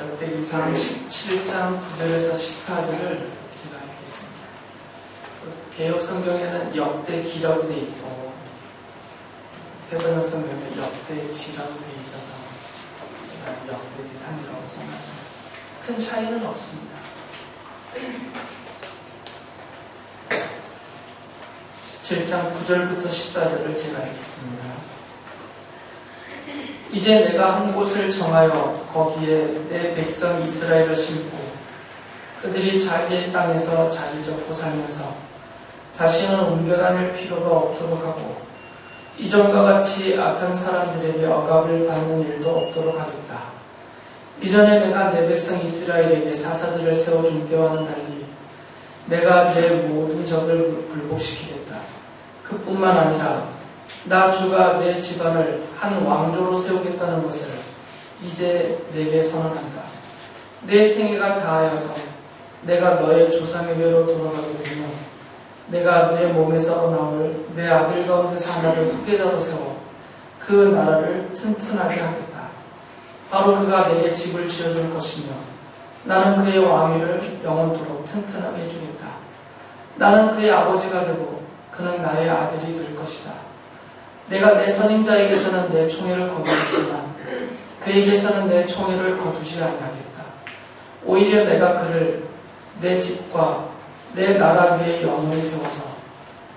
역대기상 17장 9절에서 14절을 제가 읽겠습니다. 개역성경에는 역대기라고 되어 있고 세번역 성경에 역대지라고 되어 있어서 제가 역대지상이라고 써놨습니다. 큰 차이는 없습니다. 17장 9절부터 14절을 제가 읽겠습니다. 이제 내가 한 곳을 정하여 거기에 내 백성 이스라엘을 심고 그들이 자기의 땅에서 자리 잡고 살면서 다시는 옮겨다닐 필요가 없도록 하고 이전과 같이 악한 사람들에게 억압을 받는 일도 없도록 하겠다. 이전에 내가 내 백성 이스라엘에게 사사들을 세워준 때와는 달리 내가 내 모든 적을 굴복시키겠다. 그뿐만 아니라 나 주가 내 집안을 한 왕조로 세우겠다는 것을 이제 내게 선언한다. 내 생애가 다하여서 내가 너의 조상에게로 돌아가게 되면 내가 내 몸에서 나올 내 아들 가운데서 하나를 후계자로 세워 그 나라를 튼튼하게 하겠다. 바로 그가 내게 집을 지어줄 것이며 나는 그의 왕위를 영원토록 튼튼하게 해주겠다. 나는 그의 아버지가 되고 그는 나의 아들이 될 것이다. 내가 내 선임자에게서는 내 총애를 거두었지만 그에게서는 내 총애를 거두지 아니하겠다. 오히려 내가 그를 내 집과 내 나라 위에 영원히 세워서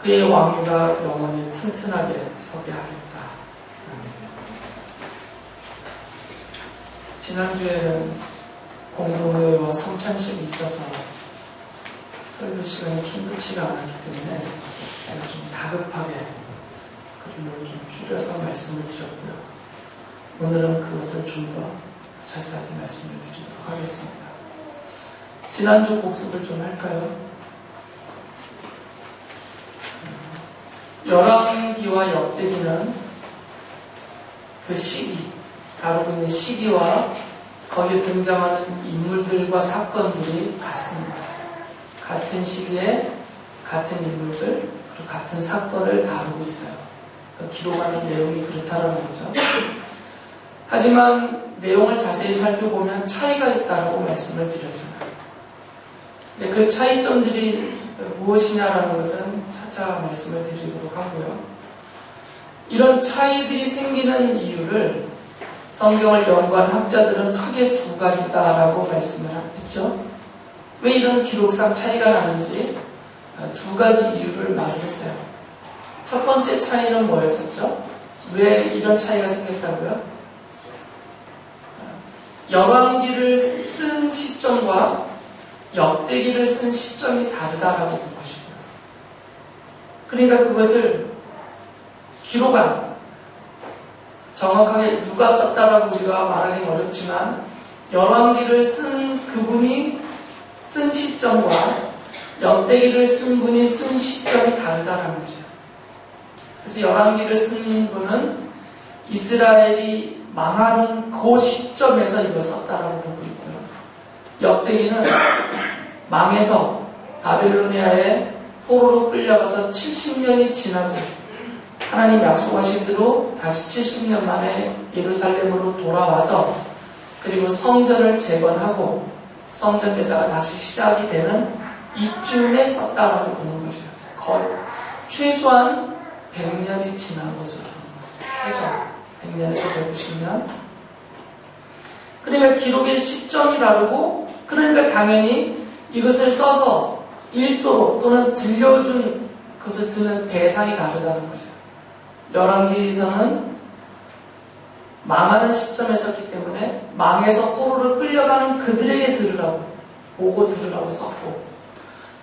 그의 왕위가 영원히 튼튼하게 서게 하겠다. 지난주에는 공동회와 성찬식이 있어서 설교 시간이 충분치가 않았기 때문에 제가 좀 다급하게 그리고 좀 줄여서 말씀을 드렸고요. 오늘은 그것을 좀 더 자세하게 말씀을 드리도록 하겠습니다. 지난주 복습을 좀 할까요? 열왕기와 역대기는 그 시기, 다루고 있는 시기와 거기에 등장하는 인물들과 사건들이 같습니다. 같은 시기에 같은 인물들, 그리고 같은 사건을 다루고 있어요. 기록하는 내용이 그렇다라는 거죠. 하지만 내용을 자세히 살펴보면 차이가 있다라고 말씀을 드렸어요. 근데 그 차이점들이 무엇이냐라는 것은 차차 말씀을 드리도록 하고요. 이런 차이들이 생기는 이유를 성경을 연구한 학자들은 크게 두 가지다라고 말씀을 했죠. 왜 이런 기록상 차이가 나는지 두 가지 이유를 말을 했어요. 첫 번째 차이는 뭐였었죠? 왜 이런 차이가 생겼다고요? 열왕기를 쓴 시점과 역대기를 쓴 시점이 다르다라고 본 것이고요. 그러니까 그것을 기록한 정확하게 누가 썼다라고 우리가 말하기는 어렵지만 열왕기를 쓴 그분이 쓴 시점과 역대기를 쓴 분이 쓴 시점이 다르다라는 거죠. 그래서 열왕기를 쓴 분은 이스라엘이 망하는 그 시점에서 이걸 썼다라고 보고 있고요. 역대기는 망해서 바벨로니아에 포로로 끌려가서 70년이 지나고 하나님 약속하신 대로 다시 70년 만에 예루살렘으로 돌아와서 그리고 성전을 재건하고 성전 제사가 다시 시작이 되는 이쯤에 썼다라고 보는 것이에요. 거의 최소한 100년이 지난 것으로 보는 거죠. 최소한 100년에서 150년. 그러니까 기록의 시점이 다르고 그러니까 당연히 이것을 써서 읽도록 또는 들려준 것을 듣는 대상이 다르다는 거죠. 열왕기에서는 망하는 시점에 썼기 때문에 망해서 포로로 끌려가는 그들에게 들으라고 보고 들으라고 썼고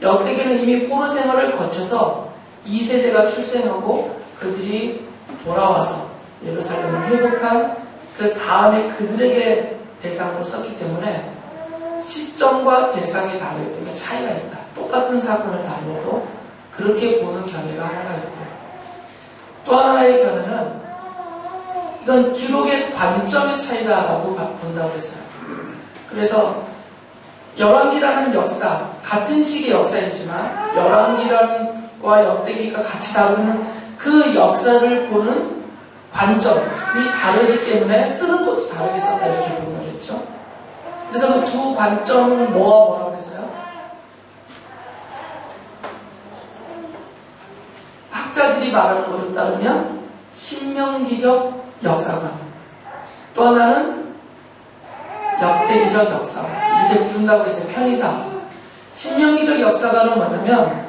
역대기는 이미 포로 생활을 거쳐서 2세대가 출생하고 그들이 돌아와서 예루살렘을 회복한 그 다음에 그들에게 대상으로 썼기 때문에 시점과 대상이 다르기 때문에 차이가 있다. 똑같은 사건을 다루어도 그렇게 보는 견해가 하나가 있고 또 하나의 견해는 이건 기록의 관점의 차이다라고 본다고 했어요. 그래서 열왕기라는 역사, 같은 시기의 역사이지만 열왕기와 역대기가 같이 다루는 그 역사를 보는 관점이 다르기 때문에 쓰는 것도 다르게 썼다 이렇게 보는 거겠죠. 그래서 그 두 관점은 뭐라고 했어요? 학자들이 말하는 것에 따르면 신명기적 역사관, 또 하나는 역대기적 역사관, 이렇게 부른다고 했어요. 편의상. 신명기적 역사관은 뭐냐면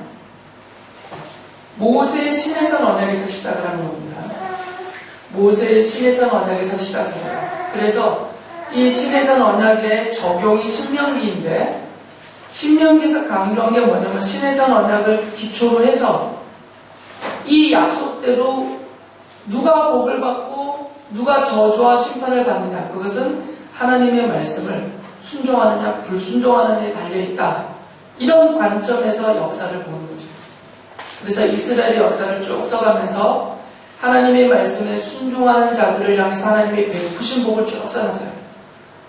모세의 신해산 언약에서 시작을 하는 겁니다. 모세의 신해산 언약에서 시작해요. 그래서 이 신해산 언약의 적용이 신명기인데, 신명기에서 강조한 게 뭐냐면 신해산 언약을 기초로 해서 이 약속대로 누가 복을 받고 누가 저주와 심판을 받느냐, 그것은 하나님의 말씀을 순종하느냐 불순종하느냐에 달려있다. 이런 관점에서 역사를 보는 거죠. 그래서 이스라엘의 역사를 쭉 써가면서 하나님의 말씀에 순종하는 자들을 향해서 하나님의 베푸신 복을 쭉 써놨어요.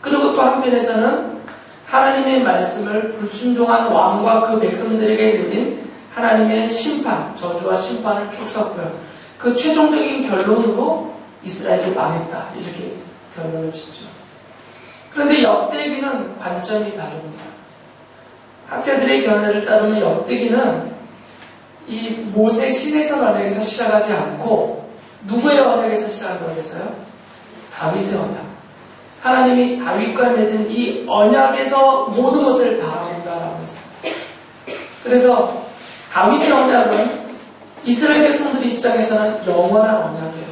그리고 또 한편에서는 하나님의 말씀을 불순종한 왕과 그 백성들에게 내린 하나님의 심판, 저주와 심판을 쭉 썼고요. 그 최종적인 결론으로 이스라엘이 망했다, 이렇게 결론을 짓죠. 그런데 역대기는 관점이 다릅니다. 학자들의 견해를 따르면 역대기는 이 모세 신해산 언약에서 시작하지 않고 누구의 언약에서 시작한다고 했어요? 다윗의 언약. 하나님이 다윗과 맺은 이 언약에서 모든 것을 바라본다라고 했어요. 그래서 다윗의 언약은 이스라엘 백성들 입장에서는 영원한 언약이에요.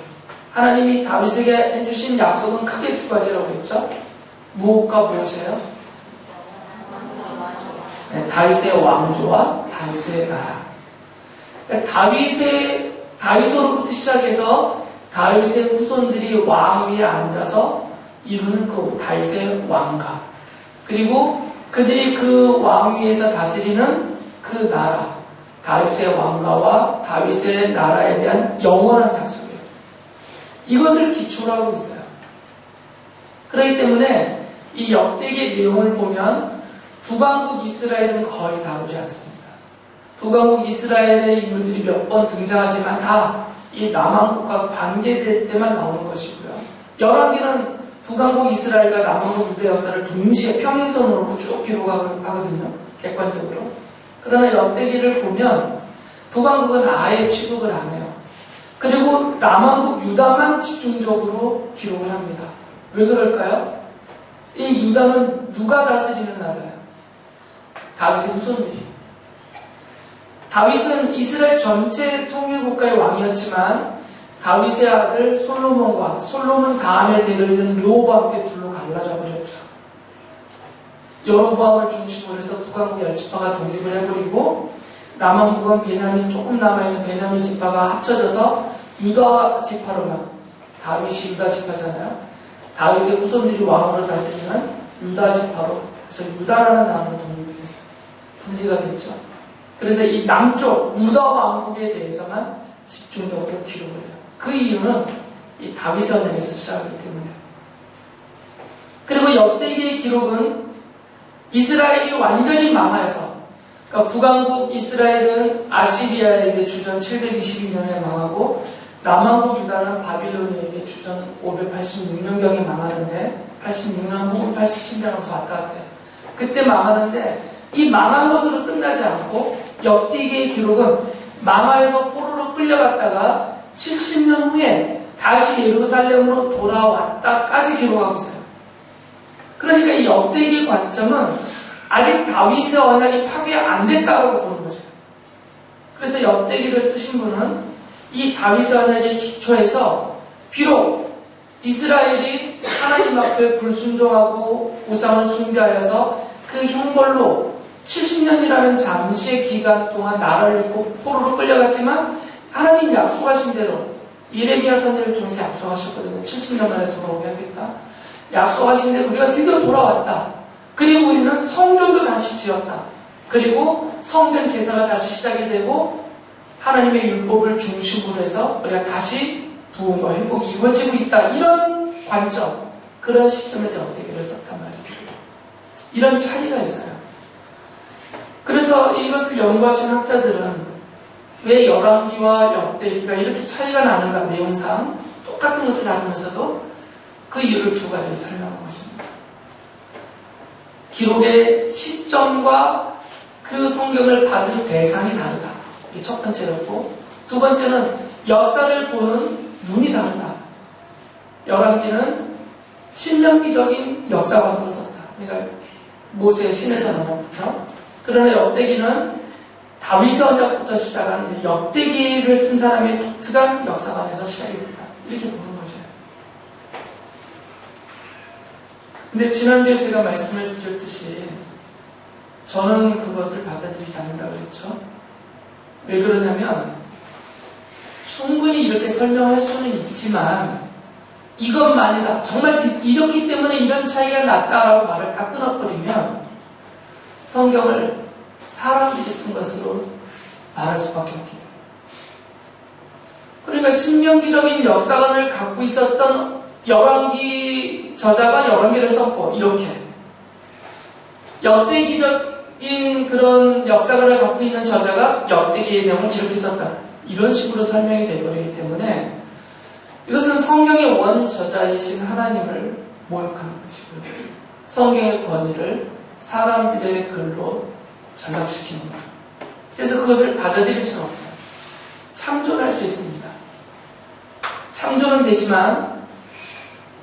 하나님이 다윗에게 해주신 약속은 크게 두 가지라고 했죠. 무엇과 무엇이에요? 네, 다윗의 왕조와 다윗의 나라. 그러니까 다윗으로부터 시작해서 다윗의 후손들이 왕 위에 앉아서 이루는 그 다윗의 왕가, 그리고 그들이 그 왕 위에서 다스리는 그 나라, 다윗의 왕가와 다윗의 나라에 대한 영원한 약속이에요. 이것을 기초로 하고 있어요. 그렇기 때문에 이 역대기의 내용을 보면 북왕국 이스라엘은 거의 다루지 않습니다. 북왕국 이스라엘의 인물들이 몇 번 등장하지만 다 이 남왕국과 관계될 때만 나오는 것이고요. 열왕기는 북왕국 이스라엘과 남왕국 유대 역사를 동시에 평행선으로 쭉 기록하거든요. 객관적으로. 그러나 역대기를 보면 북왕국은 아예 취급을 안 해요. 그리고 남왕국 유다만 집중적으로 기록을 합니다. 왜 그럴까요? 이 유다는 누가 다스리는 나라예요? 다윗의 후손들이. 다윗은 이스라엘 전체 통일국가의 왕이었지만 다윗의 아들 솔로몬과 솔로몬 다음에 대를 르호보암께 둘로 갈라져 버렸죠. 여로보암을 중심으로 해서 북왕국 10지파가 독립을 해버리고 남왕국은 베냐민 조금 남아있는 베냐민 지파가 합쳐져서 유다 지파로만, 다윗이 유다 지파잖아요. 다윗의 후손들이 왕으로 다스리는 유다 지파로, 그래서 유다라는 나라로 독립이 됐어요. 분리가 됐죠. 그래서 이 남쪽 유다 왕국에 대해서만 집중적으로 기록을 해요. 그 이유는 이 다윗의 언약에서 시작하기 때문이에요. 그리고 역대기의 기록은 이스라엘이 완전히 망하여서, 그러니까 북왕국 이스라엘은 아시리아에게 주전 722년에 망하고 남왕국 유다는 바빌로니아에게 주전 586년경에 망하는데, 86년 혹은 87년 하면서 왔다 갔다 해요. 그때 망하는데 이 망한 것으로 끝나지 않고 역대기의 기록은 망하여서 포로로 끌려갔다가 70년 후에 다시 예루살렘으로 돌아왔다까지 기록하고 있어요. 그러니까 이 역대기의 관점은 아직 다윗의 언약이 파괴 안 됐다고 보는 거죠. 그래서 역대기를 쓰신 분은 이 다윗의 언약의 기초에서 비록 이스라엘이 하나님 앞에 불순종하고 우상을 숭배하여서 그 형벌로 70년이라는 잠시의 기간 동안 나라를 잃고 포로로 끌려갔지만 하나님 약속하신 대로 예레미야 선지자를 통해서 약속하셨거든요. 70년 만에 돌아오게 하겠다. 약속하신 대로 우리가 드디어 돌아왔다. 그리고 우리는 성전도 다시 지었다. 그리고 성전 제사가 다시 시작이 되고 하나님의 율법을 중심으로 해서 우리가 다시 부흥과 회복이 이루어지고 있다. 이런 관점, 그런 시점에서 역대기를 썼단 말이죠. 이런 차이가 있어요. 그래서 이것을 연구하신 학자들은 왜 열왕기와 역대기가 이렇게 차이가 나는가, 내용상 똑같은 것을 다루면서도 그 이유를 두 가지로 설명한 것입니다. 기록의 시점과 그 성경을 받은 대상이 다르다. 이게 첫 번째였고, 두 번째는 역사를 보는 눈이 다르다. 열왕기는 신명기적인 역사관으로 썼다. 그러니까 모세의 신에서 언약부터. 그러나 역대기는 다윗의 언약부터 시작한 역대기를 쓴 사람의 독특한 역사관에서 시작이 됐다. 이렇게 보는 거죠. 근데 지난주에 제가 말씀을 드렸듯이 저는 그것을 받아들이지 않는다고 그랬죠. 왜 그러냐면 충분히 이렇게 설명할 수는 있지만 이것만이다. 정말 이렇기 때문에 이런 차이가 났다라고 말을 다 끊어버리면 성경을 사람들이 쓴 것으로 말할 수밖에 없기 때문에. 그러니까 신명기적인 역사관을 갖고 있었던 열왕기 저자가 열왕기를 썼고 이렇게 역대기적인 그런 역사관을 갖고 있는 저자가 역대기의 내용을 이렇게 썼다. 이런 식으로 설명이 되어버리기 때문에 이것은 성경의 원저자이신 하나님을 모욕하는 것이고요. 성경의 권위를 사람들의 글로 전락시키는 거예요. 그래서 그것을 받아들일 수는 없어요. 참조할 수 있습니다. 참조는 되지만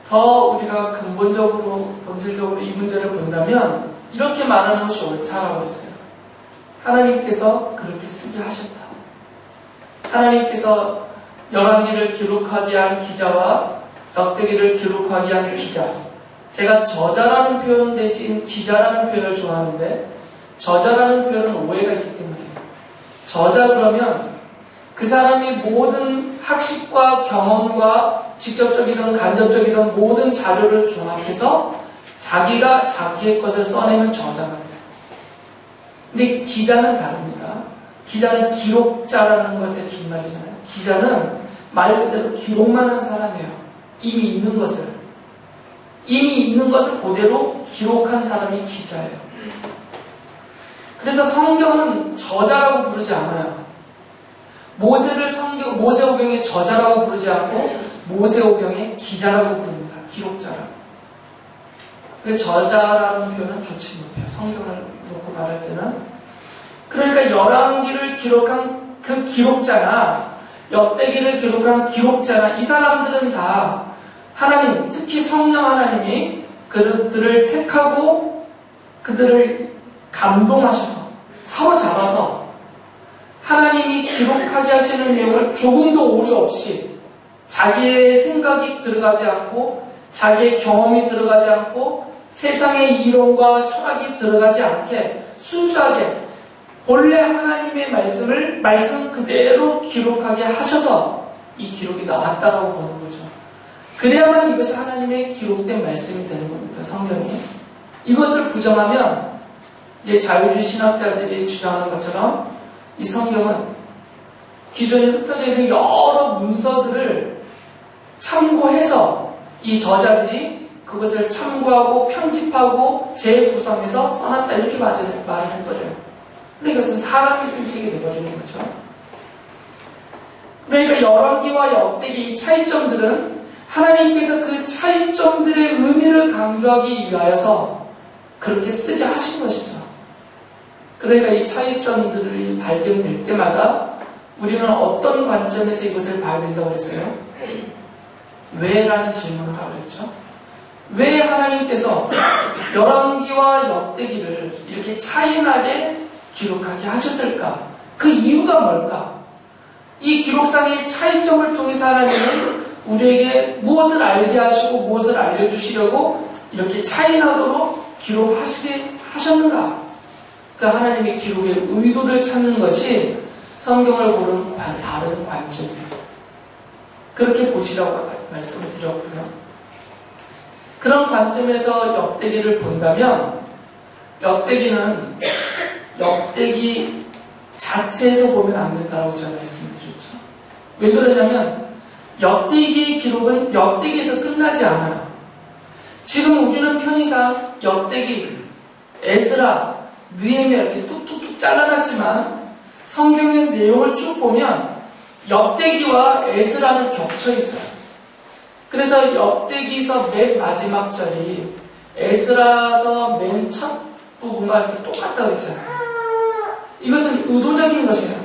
더 우리가 근본적으로 본질적으로 이 문제를 본다면 이렇게 말하는 것이 옳다라고 했어요. 하나님께서 그렇게 쓰게 하셨다. 하나님께서 열왕기를 기록하게 한 기자와 역대기를 기록하게 한 기자. 제가 저자라는 표현 대신 기자라는 표현을 좋아하는데 저자라는 표현은 오해가 있기 때문이에요. 저자 그러면 그 사람이 모든 학식과 경험과 직접적이든 간접적이든 모든 자료를 종합해서 자기가 자기의 것을 써내는 저자가 돼요. 근데 기자는 다릅니다. 기자는 기록자라는 것의 준말이잖아요. 기자는 말 그대로 기록만 한 사람이에요. 이미 있는 것을 그대로 기록한 사람이 기자예요. 그래서 성경은 저자라고 부르지 않아요. 모세오경의 저자라고 부르지 않고 모세오경의 기자라고 부릅니다. 기록자라고. 저자라는 표현은 좋지 못해요. 성경을 놓고 말할 때는. 그러니까 열왕기를 기록한 그 기록자나 역대기를 기록한 기록자나 이 사람들은 다 하나님, 특히 성령 하나님이 그들을 택하고 그들을 감동하셔서 사로잡아서 하나님이 기록하게 하시는 내용을 조금도 오류 없이 자기의 생각이 들어가지 않고 자기의 경험이 들어가지 않고 세상의 이론과 철학이 들어가지 않게 순수하게 본래 하나님의 말씀 그대로 기록하게 하셔서 이 기록이 나왔다라고 보는 거죠. 그래야만 이것이 하나님의 기록된 말씀이 되는 겁니다. 성경이. 이것을 부정하면 이제 자유주의 신학자들이 주장하는 것처럼 이 성경은 기존에 흩어져 있는 여러 문서들을 참고해서 이 저자들이 그것을 참고하고 편집하고 재구성해서 써놨다 이렇게 말을 해버려요. 그러니까 이것은 사람이 쓴 책이 되어버리는 거죠. 그러니까 열왕기와 역대기 이 차이점들은 하나님께서 그 차이점들의 의미를 강조하기 위하여서 그렇게 쓰게 하신 것이죠. 그러니까 이 차이점들이 발견될 때마다 우리는 어떤 관점에서 이것을 봐야 된다고 그랬어요? 왜? 라는 질문을 하고 있죠. 왜 하나님께서 열왕기와 역대기를 이렇게 차이나게 기록하게 하셨을까? 그 이유가 뭘까? 이 기록상의 차이점을 통해서 하나님은 우리에게 무엇을 알게 하시고 무엇을 알려주시려고 이렇게 차이나도록 기록하시게 하셨는가? 그 하나님의 기록의 의도를 찾는 것이 성경을 보는 다른 관점이에요. 그렇게 보시라고 말씀을 드렸고요. 그런 관점에서 역대기를 본다면 역대기는 역대기 자체에서 보면 안 된다고 제가 말씀드렸죠. 왜 그러냐면 역대기의 기록은 역대기에서 끝나지 않아요. 지금 우리는 편의상 역대기, 에스라, 느헤미야 이렇게 툭툭툭 잘라놨지만 성경의 내용을 쭉 보면 역대기와 에스라는 겹쳐 있어요. 그래서 역대기서 맨 마지막 절이 에스라서 맨 첫 부분과 아주 똑같다고 했잖아요. 이것은 의도적인 것이에요.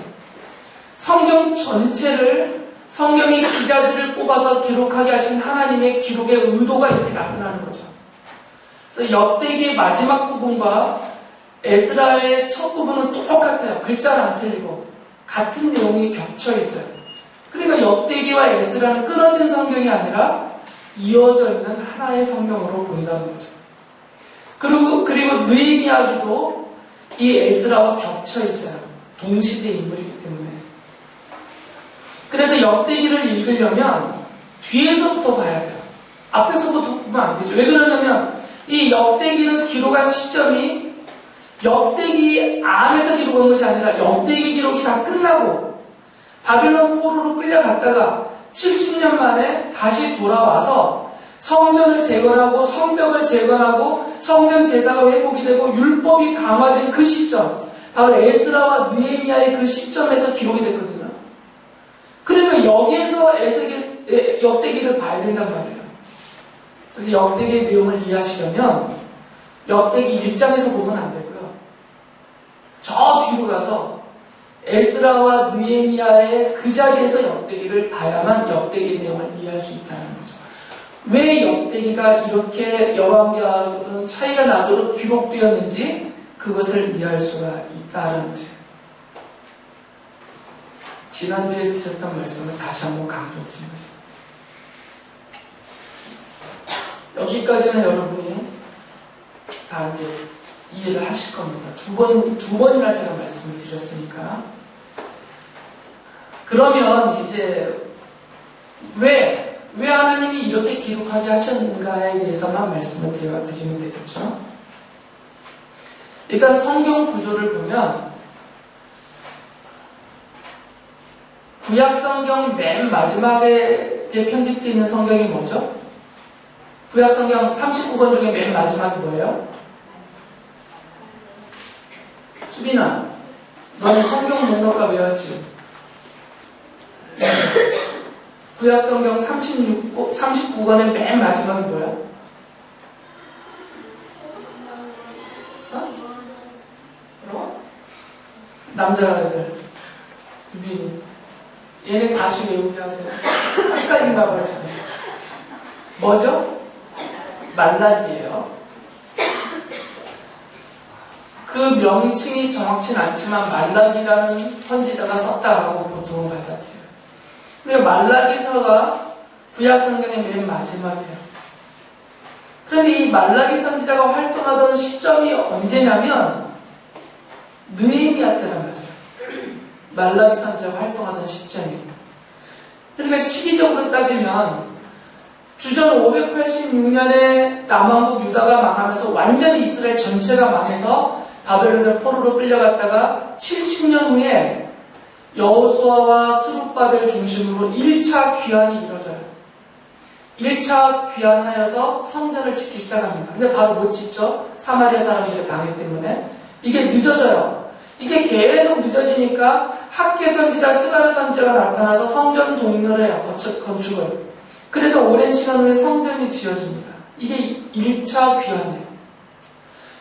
성경 전체를 성경이 기자들을 뽑아서 기록하게 하신 하나님의 기록의 의도가 이렇게 나타나는 거죠. 그래서 역대기의 마지막 부분과 에스라의 첫 부분은 똑같아요. 글자는 안 틀리고 같은 내용이 겹쳐 있어요. 그러니까 역대기와 에스라는 끊어진 성경이 아니라 이어져 있는 하나의 성경으로 보인다는 거죠. 그리고 느헤미야기도 이 에스라와 겹쳐 있어요. 동시대 인물이기 때문에. 그래서 역대기를 읽으려면 뒤에서부터 봐야 돼요. 앞에서부터 보면 안 되죠. 왜 그러냐면 이 역대기를 기록한 시점이 역대기 안에서 기록한 것이 아니라 역대기 기록이 다 끝나고 바빌론 포로로 끌려갔다가 70년 만에 다시 돌아와서 성전을 재건하고 성벽을 재건하고 성전 제사가 회복이 되고 율법이 강화된 그 시점, 바로 에스라와 느헤미야의 그 시점에서 기록이 됐거든요. 그러면 여기에서 역대기를 봐야 된단 말이에요. 그래서 역대기의 내용을 이해하시려면 역대기 1장에서 보면 안 되고요. 저 뒤로 가서 에스라와 느헤미야의 그 자리에서 역대기를 봐야만 역대기의 내용을 이해할 수 있다는 거죠. 왜 역대기가 이렇게 여호와와는 차이가 나도록 기록되었는지 그것을 이해할 수가 있다는 거죠. 지난주에 드렸던 말씀을 다시 한번 강조드리는 거죠. 여기까지는 여러분이 다 이제 이해를 하실 겁니다. 두 번이나 제가 말씀을 드렸으니까. 그러면 이제 왜 하나님이 이렇게 기록하게 하셨는가에 대해서만 말씀을 제가 드리면 되겠죠. 일단 성경 구조를 보면 구약 성경 맨 마지막에 편집되어 있는 성경이 뭐죠? 구약 성경 39권 중에 맨 마지막이 뭐예요? 수빈아, 너는 성경 목록가 외웠지? 구약 성경 39권의 맨 마지막이 뭐야? 뭐라고? 남자들, 유빈이. 얘네 다시 외우게 하세요. 헷갈린가 봐요, 저는. 뭐죠? 말라기예요. 그 명칭이 정확치는 않지만 말라기라는 선지자가 썼다라고 보통은 받아들여요. 그리고 말라기서가 구약 성경의 맨 마지막이에요. 그런데 이 말라기 선지자가 활동하던 시점이 언제냐면 느헤미야 때란 말이에요. 말라기 선지자가 활동하던 시점입니다. 그러니까 시기적으로 따지면 주전 586년에 남왕국 유다가 망하면서 완전히 이스라엘 전체가 망해서 바벨론의 포로로 끌려갔다가 70년 후에 여호수아와 스룹바벨을 중심으로 1차 귀환이 이루어져요. 1차 귀환하여서 성전을 짓기 시작합니다. 근데 바로 못 짓죠. 사마리아 사람들의 방해 때문에. 이게 늦어져요. 이게 계속 늦어지니까 학계 선지자, 스가랴 선지자가 나타나서 성전 동료를 해요. 건축을. 그래서 오랜 시간 후에 성전이 지어집니다. 이게 1차 귀환이에요.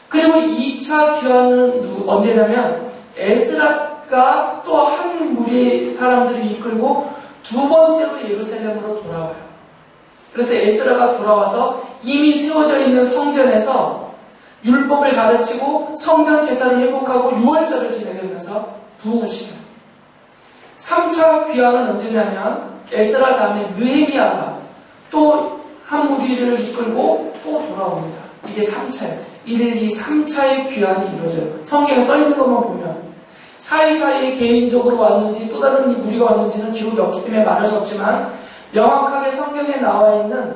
그리고 2차 귀환은 언제냐면 에스라가 또 한 무리의 사람들을 이끌고 두 번째로 예루살렘으로 돌아와요. 그래서 에스라가 돌아와서 이미 세워져 있는 성전에서 율법을 가르치고 성전 제사를 회복하고 유월절을 지내면서 부흥을 시켜요. 3차 귀환은 언제냐면 에스라 다음에 느헤미야가 또 한 무리를 이끌고 또 돌아옵니다. 이게 3차예요. 1, 2, 3차의 귀환이 이루어져요. 성경에 써있는 것만 보면 사이사이에 개인적으로 왔는지 또 다른 무리가 왔는지는 기록이 없기 때문에 말할 수 없지만 명확하게 성경에 나와 있는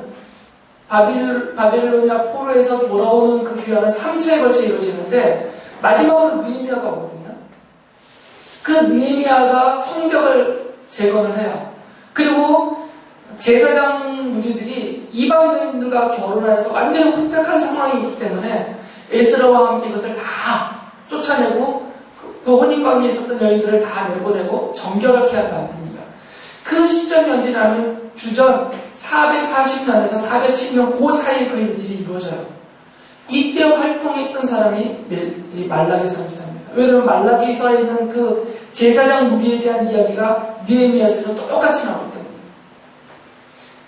바빌로니아 포로에서 돌아오는 그 귀환은 3차에 걸쳐 이루어지는데 마지막으로 느헤미야가 오거든요. 그 느헤미야가 성벽을 재건을 해요. 그리고 제사장 무리들이 이방인들과 결혼해서 완전히 혼탁한 상황이 있기 때문에 에스라와 함께 이것을 다 쫓아내고 그 혼인관계에 있었던 여인들을 다 내보내고 정결하게 만듭니다. 그 시점이 언제냐면 주전 440년에서 410년 그 사이에 그 일들이 이루어져요. 이때 활동했던 사람이 이 말라기 선지자입니다. 왜냐하면 말라기서에 있는 그 제사장 무리에 대한 이야기가 느헤미야서에서 똑같이 나오기 때문입니다.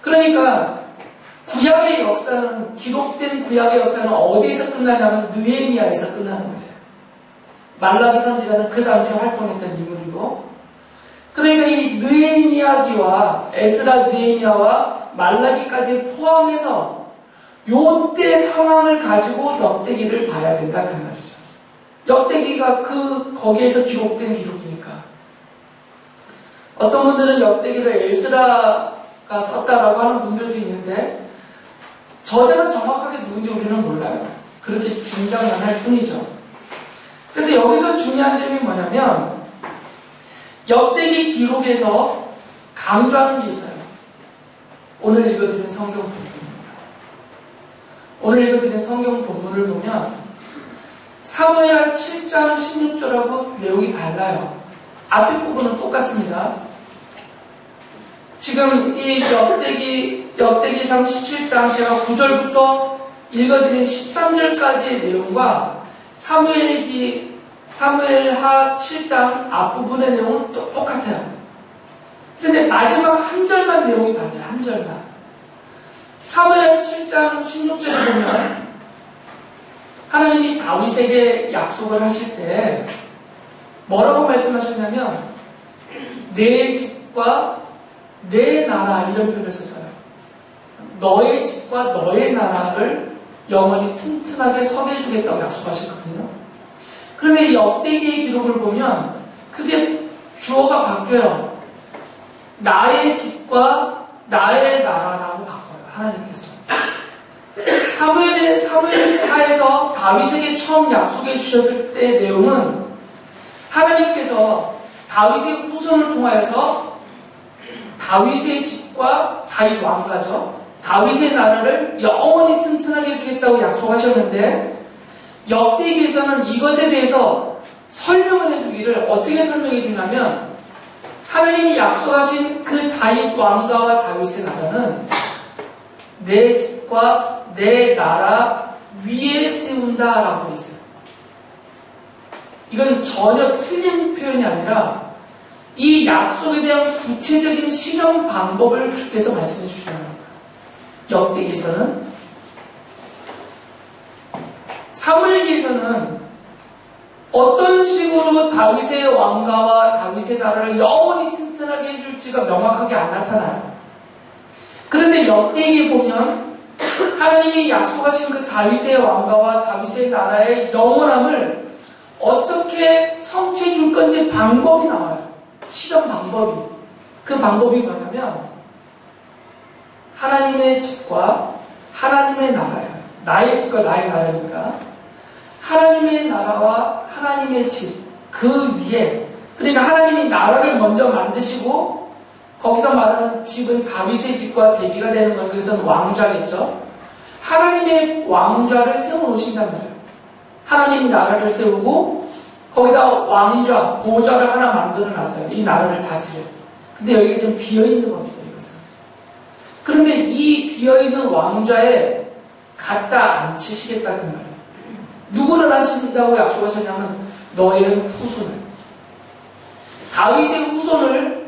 그러니까 구약의 역사는, 기록된 구약의 역사는 어디에서 끝나냐면 느헤미야에서 끝나는 거죠. 말라기 선지자는 그 당시에 활동했던 인물이고, 그러니까 이 느헤미야기와 에스라 느헤미야와 말라기까지 포함해서 요때 상황을 가지고 역대기를 봐야 된다 그 말이죠. 역대기가 거기에서 기록된 기록이니까. 어떤 분들은 역대기를 에스라가 썼다라고 하는 분들도 있는데, 저자는 정확하게 누군지 우리는 몰라요. 그렇게 짐작만 할 뿐이죠. 그래서 여기서 중요한 점이 뭐냐면, 역대기 기록에서 강조하는 게 있어요. 오늘 읽어드린 성경 본문입니다. 오늘 읽어드린 성경 본문을 보면 사무엘하 7장 16절하고 내용이 달라요. 앞에 부분은 똑같습니다. 지금 이 역대기상 17장 제가 9절부터 읽어드린 13절까지의 내용과 사무엘하 7장 앞부분의 내용은 똑같아요. 그런데 마지막 한 절만 내용이 달라요. 한 절만. 사무엘하 7장 16절에 보면 하나님이 다윗에게 약속을 하실 때 뭐라고 말씀하셨냐면 내 집과 내 나라 이런 표현을 썼어요. 너의 집과 너의 나라를 영원히 튼튼하게 서게 해주겠다고 약속하셨거든요. 그런데 이 역대기의 기록을 보면 그게 주어가 바뀌어요. 나의 집과 나의 나라라고 바꿔요. 하나님께서. 사무엘하에서 다윗에게 처음 약속해 주셨을 때의 내용은 하나님께서 다윗의 후손을 통하여서 다윗의 집과 다윗 왕가죠. 다윗의 나라를 영원히 튼튼하게 해주겠다고 약속하셨는데 역대기에서는 이것에 대해서 설명을 해주기를 어떻게 설명해 주냐면 하나님이 약속하신 그 다윗 왕가와 다윗의 나라는 내 집과 내 나라 위에 세운다라고 되어 있어요. 이건 전혀 틀린 표현이 아니라 이 약속에 대한 구체적인 실현 방법을 주께서 말씀해 주시는 겁니다. 역대기에서는 사무엘기에서는 어떤 식으로 다윗의 왕가와 다윗의 나라를 영원히 튼튼하게 해줄지가 명확하게 안 나타나요. 그런데 역대기에 보면 하나님이 약속하신 그 다윗의 왕가와 다윗의 나라의 영원함을 어떻게 성취해 줄 건지 방법이 나와요. 실현 방법이. 그 방법이 뭐냐면 하나님의 집과 하나님의 나라예요. 나의 집과 나의 나라니까 하나님의 나라와 하나님의 집, 그 위에, 그러니까 하나님이 나라를 먼저 만드시고 거기서 말하는 집은 다윗의 집과 대비가 되는 것, 그래서 왕좌겠죠. 하나님의 왕좌를 세워놓으신단 말이에요. 하나님이 나라를 세우고 거기다 왕좌, 보좌를 하나 만들어놨어요. 이 나라를 다스려. 근데 여기가 좀 비어있는 겁니다. 이것은. 그런데 이 비어있는 왕좌에 갖다 앉히시겠다 그 말이에요. 누구를 앉힌다고 약속하셨냐면 너의 후손을. 다윗의 후손을,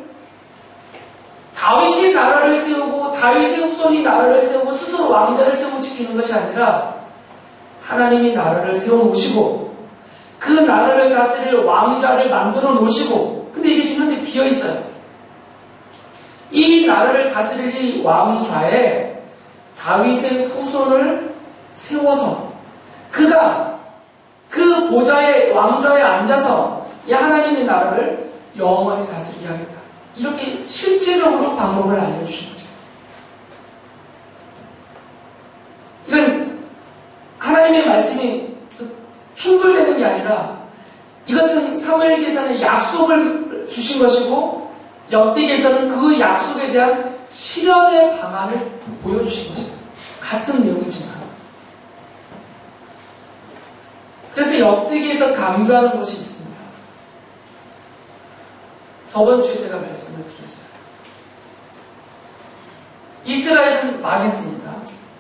다윗이 나라를 세우고 다윗의 후손이 나라를 세우고 스스로 왕자를 세우고 지키는 것이 아니라 하나님이 나라를 세워놓으시고 그 나라를 다스릴 왕자를 만들어 놓으시고, 근데 이게 지금 현재 비어있어요. 이 나라를 다스릴 이 왕좌에 다윗의 후손을 세워서 그가 그 보좌의 왕좌에 앉아서 이 하나님의 나라를 영원히 다스리게 하겠다. 이렇게 실제적으로 방법을 알려주신 거죠. 이건 하나님의 말씀이 충돌되는 게 아니라 이것은 사무엘기에서는 약속을 주신 것이고 역대기에서는 그 약속에 대한 실현의 방안을 보여주신 것입니다. 같은 내용이지만. 그래서 역대기에서 강조하는 것이 있습니다. 저번 주에 제가 말씀을 드렸어요. 이스라엘은 망했습니다.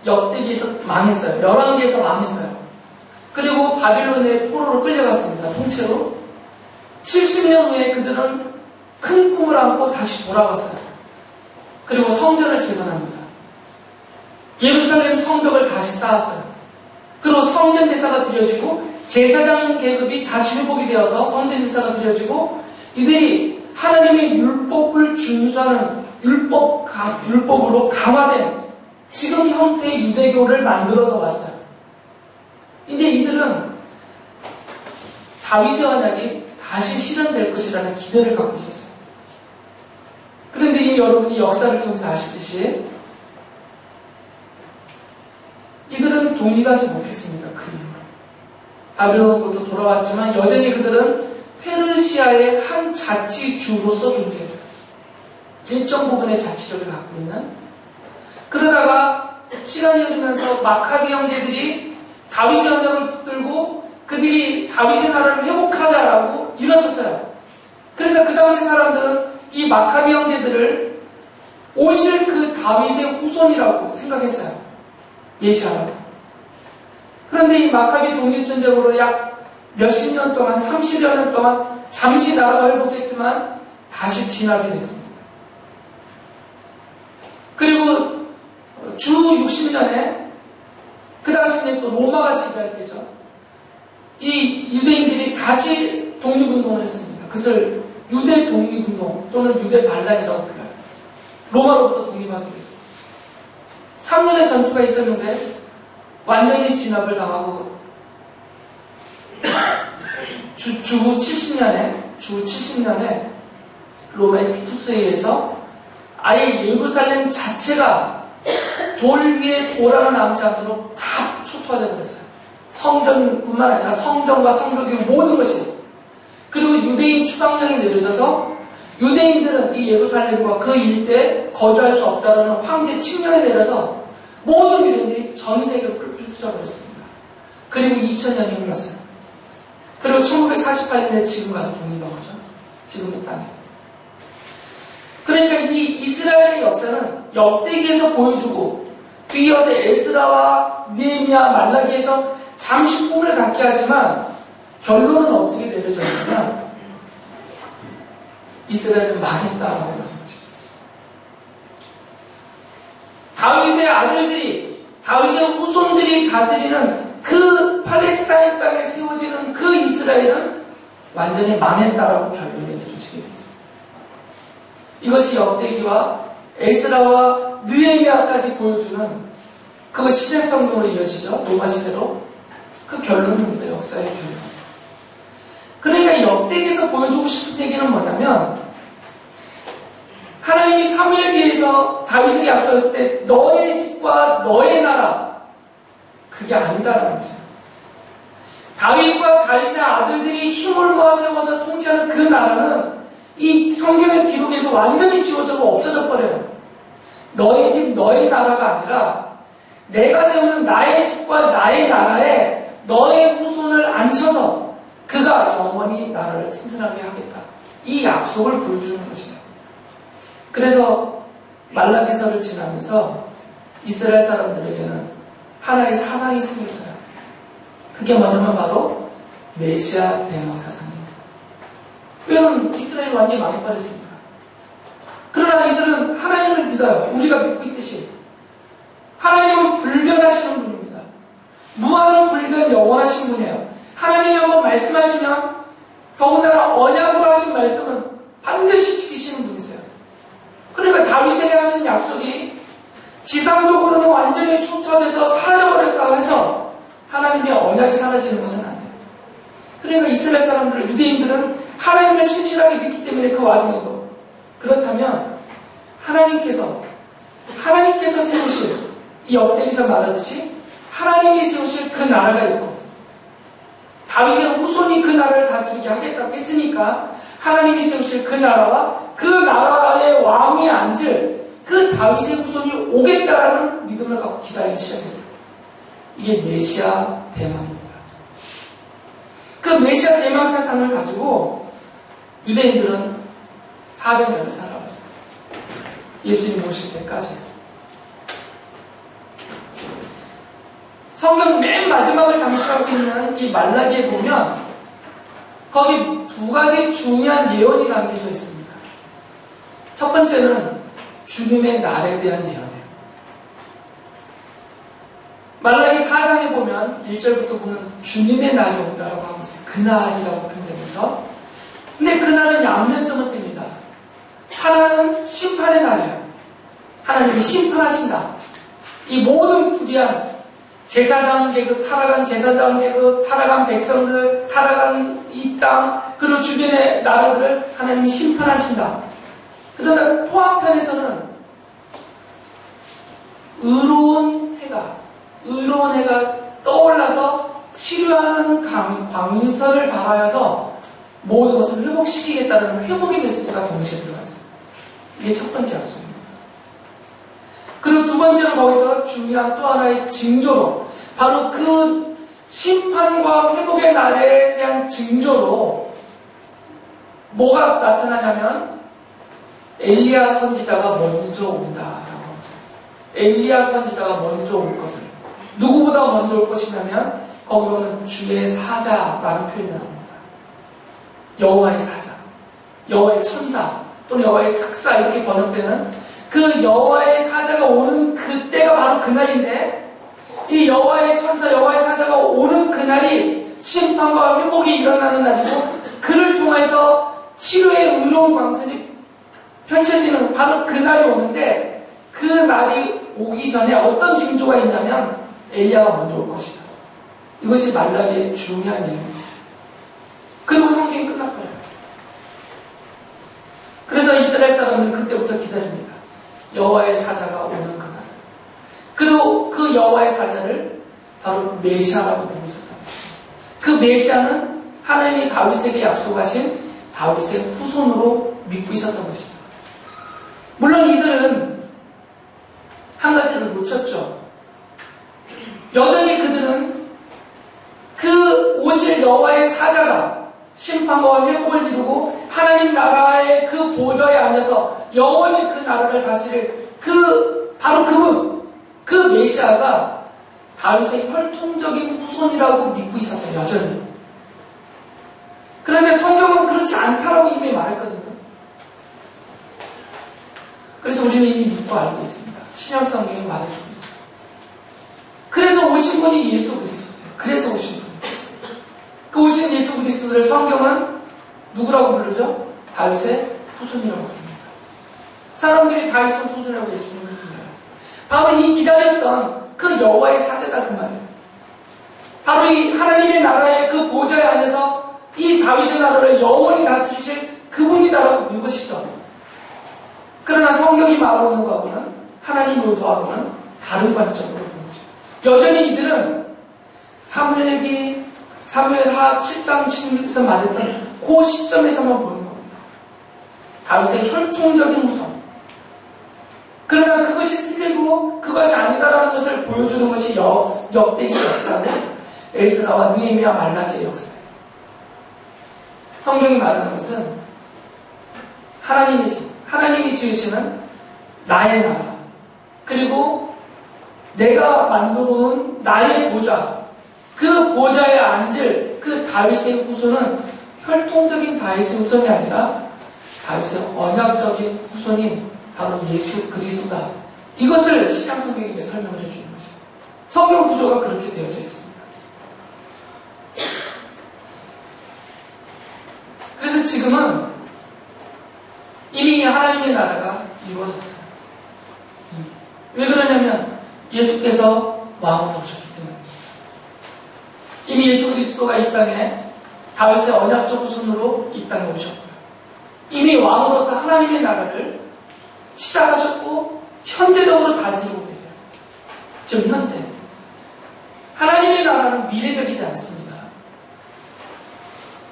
역대기에서 망했어요. 열왕기에서 망했어요. 그리고 바빌론의 포로로 끌려갔습니다. 통째로. 70년 후에 그들은 큰 꿈을 안고 다시 돌아왔어요. 그리고 성전을 재건합니다. 예루살렘 성벽을 다시 쌓았어요. 그리고 성전 제사가 드려지고 제사장 계급이 다시 회복이 되어서 성전 제사가 드려지고 이들이 하나님의 율법을 준수하는 율법으로 강화된 지금 형태의 유대교를 만들어서 왔어요. 이제 이들은 다윗의 언약이 다시 실현될 것이라는 기대를 갖고 있었어요. 그런데 이미 여러분이 역사를 통해서 아시듯이 이들은 독립하지 못했습니다. 그 이후로. 바빌론으로부터 돌아왔지만 여전히 그들은 페르시아의 한 자치주로서 존재했어요. 일정 부분의 자치력을 갖고 있는. 그러다가 시간이 흐르면서 마카비 형제들이 다윗의 언약을 붙들고 그들이 다윗의 나라를 회복하자라고 일어섰어요. 그래서 그 당시 사람들은 이 마카비 형제들을 오실 그 다윗의 후손이라고 생각했어요. 메시아라고. 그런데 이 마카비 독립전쟁으로 약 몇십 년 동안, 30여 년 동안 잠시 나라가 회복됐지만 다시 진압이 됐습니다. 그리고 주 60년에 그 당시에 또 로마가 지배할 때죠. 이 유대인들이 다시 독립운동을 했습니다. 그것을 유대 독립운동 또는 유대 반란이라고 불러요. 로마로부터 독립하기 위해서. 3년의 전투가 있었는데 완전히 진압을 당하고 주 70년에 로마의 티투스에 의해서 아예 예루살렘 자체가 돌 위에 돌 하나 남지 않도록 다 초토화되어 버렸어요. 성전뿐만 아니라 성전과 성벽의 모든 것이. 그리고 유대인 추방령이 내려져서 유대인들은 이 예루살렘과 그 일대에 거주할 수 없다는 황제 칙령이 내려서 모든 유대인들이 전 세계로 흩어져 버렸습니다. 그리고 2000년이 흘렀어요. 그리고 1948년에 지금 가서 독립한 거죠. 지금의 땅에. 그러니까 이 이스라엘의 역사는 역대기에서 보여주고 뒤이어서 에스라와 느헤미야, 말라기에서 잠시 꿈을 갖게 하지만 결론은 어떻게 내려졌냐면 이스라엘은 망했다라고 하는 것이죠. 다윗의 아들들이, 다윗의 후손들이 다스리는 그 팔레스타인 땅에 세워지는 그 이스라엘은 완전히 망했다라고 결론을 내리시게 되었습니다. 이것이 역대기와 에스라와 느헤미야까지 보여주는 그것이 신약성경으로 이어지죠. 로마 시대로. 그 결론입니다. 역사의 결론. 그러니까 역대기에서 보여주고 싶은 얘기는 뭐냐면 하나님이 사무엘기에서 다윗에게 약속했을 때 너의 집과 너의 나라 그게 아니다라는 거죠. 다윗과 다윗의 아들들이 힘을 모아 세워서 통치하는 그 나라는 이 성경의 기록에서 완전히 지워져고 없어져 버려요. 너의 집, 너의 나라가 아니라 내가 세우는 나의 집과 나의 나라에 너의 후손을 앉혀서 그가 영원히 나라를 튼튼하게 하겠다. 이 약속을 보여주는 것이에요. 그래서 말라기서를 지나면서 이스라엘 사람들에게는 하나의 사상이 생겼어요. 그게 뭐냐면 바로 메시아 대왕 사상입니다. 왜냐하면 이스라엘이 완전히 망해버렸습니다. 그러나 이들은 하나님을 믿어요. 우리가 믿고 있듯이. 하나님은 불변하시는 분입니다. 무한 불변 영원하신 분이에요. 하나님이 한번 말씀하시면 더군다나 언약으로 하신 말씀은 반드시 지키시는 분이세요. 그러니까 다윗에게 하신 약속이 지상적으로는 완전히 초토화돼서 사라져버렸다고 해서 하나님의 언약이 사라지는 것은 아니에요. 그러니까 이스라엘 사람들, 유대인들은 하나님을 신실하게 믿기 때문에 그 와중에도 그렇다면 하나님께서 세우실 이 역대기에서 말하듯이 하나님이 세우실 그 나라가 있고 다윗의 후손이 그 나라를 다스리게 하겠다고 했으니까 하나님이 세우실 그 나라와 그 나라의 왕이 앉을 그 다윗의 후손이 오겠다라는 믿음을 갖고 기다리기 시작했어요. 이게 메시아 대망입니다. 그 메시아 대망 사상을 가지고 유대인들은 400년을 살아왔어요. 예수님 오실 때까지. 성경 맨 마지막을 장식하고 있는 이 말라기에 보면 거기 두 가지 중요한 예언이 담겨져 있습니다. 첫 번째는 주님의 날에 대한 예언이에요. 말라기 4장에 보면 1절부터 보면 주님의 날이 온다라고 하고 있어요. 그날이라고 표현되면서, 근데 그날은 양면성을 띱니다. 하나는 심판의 날이에요. 하나님이 심판하신다. 이 모든 불의한 제사장 계급, 타락한 제사장 계급, 타락한 백성들, 타락한 이 땅, 그리고 주변의 나라들을 하나님이 심판하신다. 그러나 또 한편에서는 의로운 해가 떠올라서 치료하는 광선을 발하여서 모든 것을 회복시키겠다는 회복의 메시지가 동시에 들어가 있습니다. 이게 첫 번째 약속입니다. 그리고 두 번째로 거기서 중요한 또 하나의 징조로, 바로 그 심판과 회복의 날에 대한 징조로 뭐가 나타나냐면 엘리야 선지자가 먼저 온다라고 합니다. 엘리야 선지자가 먼저 올 것을, 누구보다 먼저 올 것이냐면 거기 보면 주의 사자라는 표현이 나옵니다. 여호와의 사자, 여호와의 천사 또는 여호와의 특사 이렇게 번역되는 그 여호와의 사자가 오는 그때가 바로 그날인데, 이 여호와의 천사, 여호와의 사자가 오는 그날이 심판과 회복이 일어나는 날이고, 그를 통해서 치료의 의로운 광선이 펼쳐지는 바로 그날이 오는데, 그 날이 오기 전에 어떤 징조가 있냐면 엘리야가 먼저 올 것이다. 이것이 말라기의 중요한 얘기입니다. 그리고 성경이 끝났거든요. 그래서 이스라엘 사람은 그때부터 기다립니다. 여호와의 사자가 오는 그날. 그리고 그 여호와의 사자를 바로 메시아라고 부르고 있었다. 그 메시아는 하나님이 다윗에게 약속하신 다윗의 후손으로 믿고 있었던 것이죠. 물론 이들은 한 가지를 놓쳤죠. 여전히 그들은 그 오실 여호와의 사자가 심판과 회복을 이루고 하나님 나라의 그 보좌에 앉아서 영원히 그 나라를 다스릴 바로 그분, 그 메시아가 다윗의 혈통적인 후손이라고 믿고 있었어요. 여전히. 그런데 성경은 그렇지 않다라고 이미 말했거든요. 그래서 우리는 이미 믿고 알고 있습니다. 신약 성경이 말해주고 있죠. 그래서 오신 분이 예수 그리스도세요. 그래서 오신 분. 그 오신 예수 그리스도를 성경은 누구라고 부르죠? 다윗의 후손이라고 부릅니다. 사람들이 다윗의 후손이라고 예수님을 불러요. 바로 이 기다렸던 그 여호와의 사자가 그 말이에요. 바로 이 하나님의 나라의 그 보좌에 앉아서 이 다윗의 나라를 영원히 다스리실 그분이다라고 본 것이죠. 그러나 성경이 말하고 있는 것하고는, 하나님 의도하고는 다른 관점으로 본 것이죠. 여전히 이들은 사무엘하 7장 16에서 말했던 그 시점에서만 보는 겁니다. 다윗의 혈통적인 후손. 그러나 그것이 틀리고 그것이 아니다라는 것을 보여주는 것이 역대기의 역사고 에스라와 느헤미야 말라기의 역사예요. 성경이 말하는 것은 하나님이 지으시는 나의 나라, 그리고 내가 만들어 놓은 나의 보좌, 그 보좌에 앉을 그 다윗의 후손은 혈통적인 다윗의 후손이 아니라 다윗의 언약적인 후손인 바로 예수 그리스도다. 이것을 신약 성경에게 설명을 해주는 것입니다. 성경 구조가 그렇게 되어져 있습니다. 그래서 지금은 이미 하나님의 나라가 이루어졌어요. 왜 그러냐면 예수께서 왕으로 오셨기 때문입니다. 이미 예수 그리스도가 이 땅에 다윗의 언약적 후손으로 이 땅에 오셨고요. 이미 왕으로서 하나님의 나라를 시작하셨고 현재적으로 다스리고 계세요. 지금 현재. 하나님의 나라는 미래적이지 않습니다.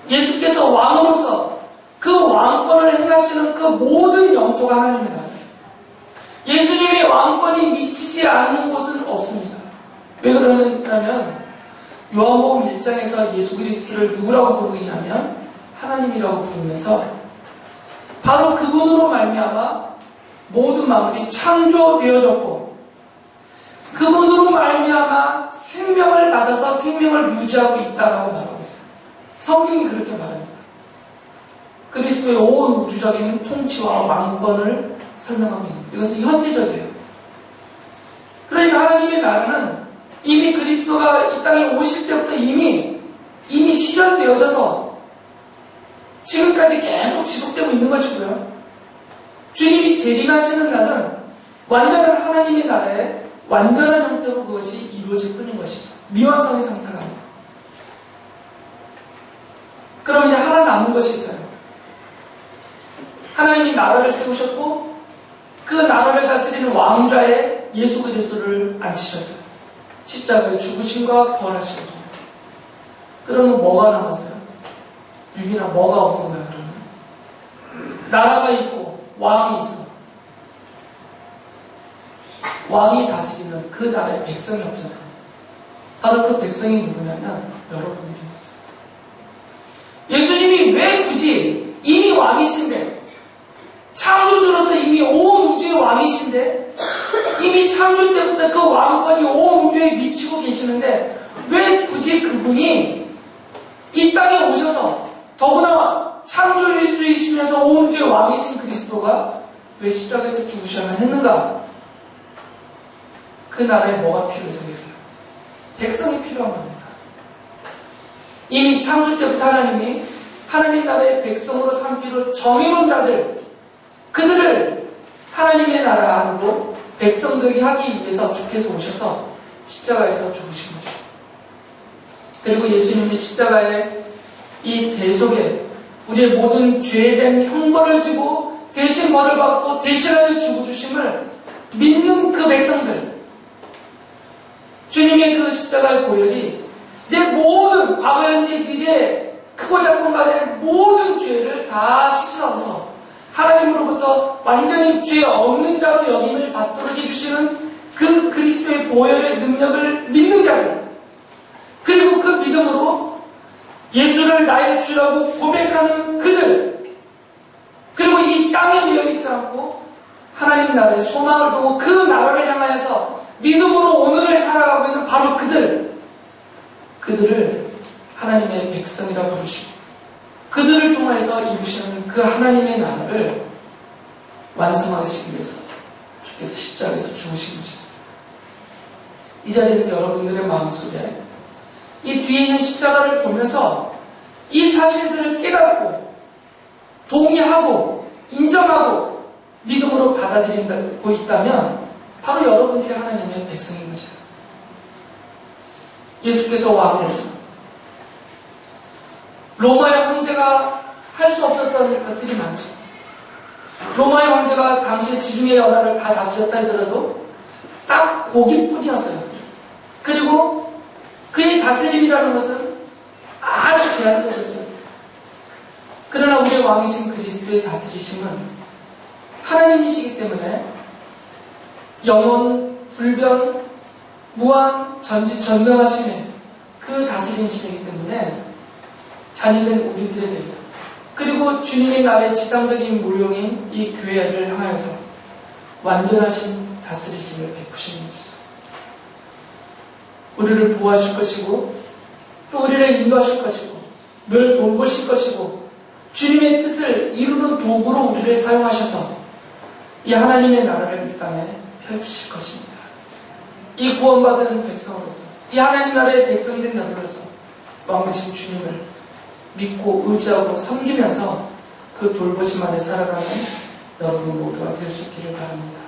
예수께서 왕으로서 그 왕권을 행하시는 그 모든 영토가 하나님의 나라예요. 예수님의 왕권이 미치지 않는 곳은 없습니다. 왜 그러냐면 요한복음 1장에서 예수 그리스도를 누구라고 부르냐면 하나님이라고 부르면서 바로 그분으로 말미암아 모든 만물이 창조되어졌고 그 그분으로 말미암아 생명을 받아서 생명을 유지하고 있다라고 말하고 있어요. 성경이 그렇게 말합니다. 그리스도의 온 우주적인 통치와 왕권을 설명하고 있는 거죠. 이것은 현재적이에요. 그러니까 하나님의 나라는 이미 그리스도가 이 땅에 오실 때부터 이미 실현되어져서 지금까지 계속 지속되고 있는 것이고요. 주님이 재림하시는 날은 완전한 하나님의 나라에 완전한 형태로 그것이 이루어질 뿐인 것이죠. 미완성의 상태가 아니에요. 그럼 이제 하나 남은 것이 있어요. 하나님이 나라를 세우셨고 그 나라를 다스리는 왕좌에 예수 그리스도를 앉히셨어요. 십자가의 죽으심과 부활하심을 통해서. 그러면 뭐가 남았어요? 유비나 뭐가 없는 거야 그러면? 나라가 있고 왕이 있어. 왕이 다스리는 그 나라의 백성이 없잖아요. 바로 그 백성이 누구냐면 여러분들인 거죠. 예수님이 왜 굳이 이미 왕이신데, 창조주로서 이미 온 우주의 왕이신데, 이미 창조 때부터 그 왕권이 온 우주에 미치고 계시는데 왜 굳이 그분이 이 땅에 오셔서 더구나 창조주이시면서 온 우주의 왕이신 그리스도가 왜 십자가에서 죽으셔야만 했는가? 그 나라에 뭐가 필요해서겠어요? 백성이 필요한 겁니다. 이미 창조 때부터 하나님이 하나님 나라의 백성으로 삼기로 정해놓은 자들, 그들을 하나님의 나라 안으로 백성들에게 하기 위해서 주께서 오셔서 십자가에서 죽으신 것이죠. 그리고 예수님이 십자가의 이 대속에 우리의 모든 죄에 대한 형벌을 지고 대신 벌을 받고 대신하여 죽어주심을 믿는 그 백성들, 주님의 그 십자가의 보혈이 내 모든 과거, 현재, 미래, 크고 작은 간의 모든 죄를 다 씻어서 하나님으로부터 완전히 죄 없는 자로 여김을 받도록 해주시는 그 그리스도의 보혈의 능력을 믿는 자들, 그리고 그 믿음으로 예수를 나의 주라고 고백하는 그들, 그리고 이 땅에 미어있지 않고 하나님 나라의 소망을 두고 그 나라를 향하여서 믿음으로 오늘을 살아가고 있는 바로 그들을 하나님의 백성이라 부르시고 그들을 통해서 이루시는 그 하나님의 나라를 완성하시기 위해서 주께서 십자가에서 죽으신 것입니다. 이 자리에 있는 여러분들의 마음속에 이 뒤에 있는 십자가를 보면서 이 사실들을 깨닫고 동의하고 인정하고 믿음으로 받아들이고 있다면 바로 여러분들이 하나님의 백성인 것이에요. 예수께서 왕으로서 로마의 황제가 할 수 없었던 것들이 많죠. 로마의 황제가 당시 지중해 연안을 다 다스렸다 하더라도 딱 거기뿐이었어요. 그리고 그의 다스림이라는 것은 아주 제한적이었어요. 그러나 우리의 왕이신 그리스도의 다스리심은 하나님이시기 때문에 영원, 불변, 무한, 전지전능하심의 그 다스림이시기 때문에 자녀된 우리들에 대해서, 그리고 주님의 나라의 지상적인 모형인 이 교회를 향하여서 완전하신 다스리심을 베푸시는 것이죠. 우리를 보호하실 것이고 또 우리를 인도하실 것이고 늘 돌보실 것이고 주님의 뜻을 이루는 도구로 우리를 사용하셔서 이 하나님의 나라를 이 땅에 펼치실 것입니다. 이 구원받은 백성으로서, 이 하나님 나라의 백성이 된 자들로서 왕 되신 주님을 믿고 의지하고 섬기면서 그 돌보심 안에 살아가는 여러분 모두가 될 수 있기를 바랍니다.